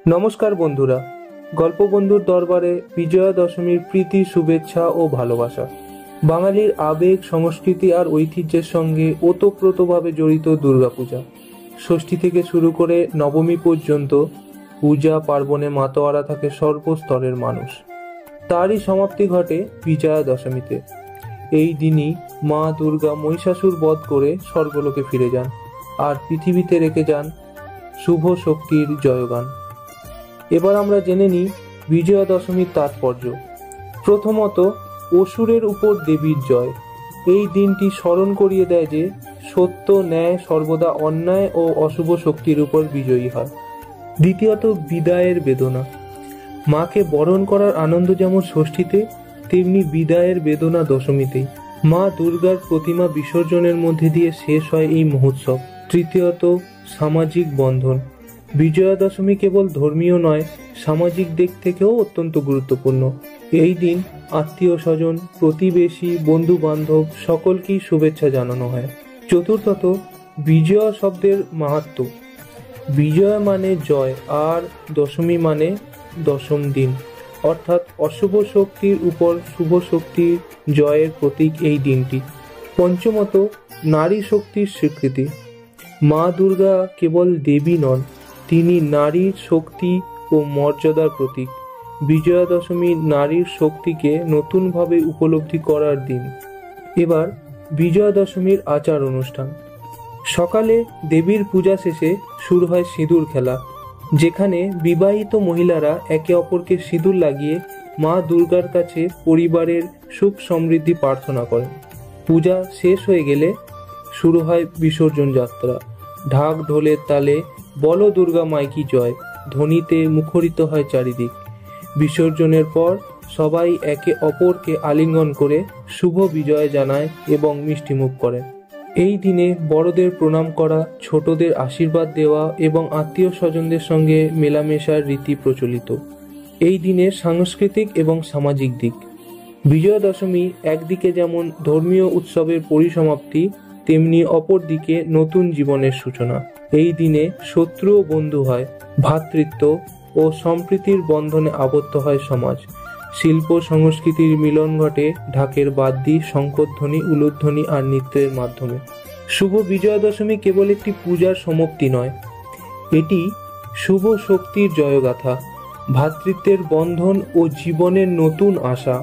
নমস্কার বন্ধুরা, গল্প বন্ধুর দরবারে বিজয়া দশমীর প্রীতি, শুভেচ্ছা ও ভালোবাসা। বাঙালির আবেগ, সংস্কৃতি আর ঐতিহ্যের সঙ্গে ওতপ্রোতভাবে জড়িত দুর্গাপূজা। ষষ্ঠী থেকে শুরু করে নবমী পর্যন্ত পূজা পার্বণে মাতোয়ারা থাকে সর্বস্তরের মানুষ। তারই সমাপ্তি ঘটে বিজয়া দশমীতে। এই দিনই মা দুর্গা মহিষাসুর বধ করে স্বর্গলোকে ফিরে যান আর পৃথিবীতে রেখে যান শুভ শক্তির জয়গান। এবার আমরা জেনে নিই বিজয়া দশমীর তাৎপর্য। প্রথমত, অসুরের উপর দেবীর জয়। এই দিনটি স্মরণ করিয়ে দেয় যে সত্য, ন্যায় সর্বদা অন্যায় ও অশুভ শক্তির উপর বিজয়ী হয়। দ্বিতীয়ত, বিদায়ের বেদনা। মাকে বরণ করার আনন্দ যেমন ষষ্ঠীতে, তেমনি বিদায়ের বেদনা দশমীতেই। মা দুর্গার প্রতিমা বিসর্জনের মধ্যে দিয়ে শেষ হয় এই মহোৎসব। তৃতীয়ত, সামাজিক বন্ধন। বিজয়া দশমী কেবল ধর্মীয় নয়, সামাজিক দিক থেকেও অত্যন্ত গুরুত্বপূর্ণ। এই দিন আত্মীয় স্বজন, প্রতিবেশী, বন্ধু বান্ধব সকলকেই শুভেচ্ছা জানানো হয়। চতুর্থত, বিজয়া শব্দের মাহাত্ম্য। বিজয়া মানে জয় আর দশমী মানে দশম দিন, অর্থাৎ অশুভ শক্তির উপর শুভ শক্তির জয়ের প্রতীক এই দিনটি। পঞ্চমত, নারী শক্তির স্বীকৃতি। মা দুর্গা কেবল দেবী নন, তিনি নারীর শক্তি ও মর্যাদার প্রতীক। বিজয়া দশমী নারীর শক্তিকে নতুনভাবে উপলব্ধি করার দিন। এবার বিজয়া দশমীর আচার অনুষ্ঠান। সকালে দেবীর পূজা শেষে শুরু হয় সিঁদুর খেলা, যেখানে বিবাহিত মহিলারা একে অপরকে সিঁদুর লাগিয়ে মা দুর্গার কাছে পরিবারের সুখ সমৃদ্ধি প্রার্থনা করেন। পূজা শেষ হয়ে গেলে শুরু হয় বিসর্জন যাত্রা। ঢাক ঢোলের তালে বলো দুর্গা মাইকি জয় ধ্বনিতে মুখরিত হয় চারিদিক। বিসর্জনের পর সবাই একে অপরকে আলিঙ্গন করে শুভ বিজয় জানায় এবং মিষ্টিমুখ করে। এই দিনে বড়দের প্রণাম করা, ছোটদের আশীর্বাদ দেওয়া এবং আত্মীয় স্বজনদের সঙ্গে মেলামেশার রীতি প্রচলিত। এই দিনের সাংস্কৃতিক এবং সামাজিক দিক। বিজয়া দশমী একদিকে যেমন ধর্মীয় উৎসবের পরিসমাপ্তি, তেমনি অপরদিকে নতুন জীবনের সূচনা। এই দিনে শত্রু ও বন্ধু হয়, ভ্রাতৃত্ব ও সম্প্রীতির বন্ধনে আবদ্ধ হয় সমাজ। শিল্প সংস্কৃতির মিলন ঘটে ঢাকের বাদ্যি, শঙ্খধ্বনি, উলুধ্বনি আর নৃত্যের মাধ্যমে। শুভ বিজয়া দশমী কেবল একটি পূজার সমাপ্তি নয়, এটি শুভ শক্তির জয়গাথা, ভ্রাতৃত্বের বন্ধন ও জীবনের নতুন আশা।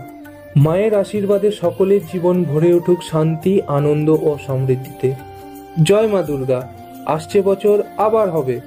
মায়ের আশীর্বাদে সকলের জীবন ভরে উঠুক শান্তি, আনন্দ ও সমৃদ্ধিতে। জয় মা দুর্গা। আসছে বছর আবার হবে।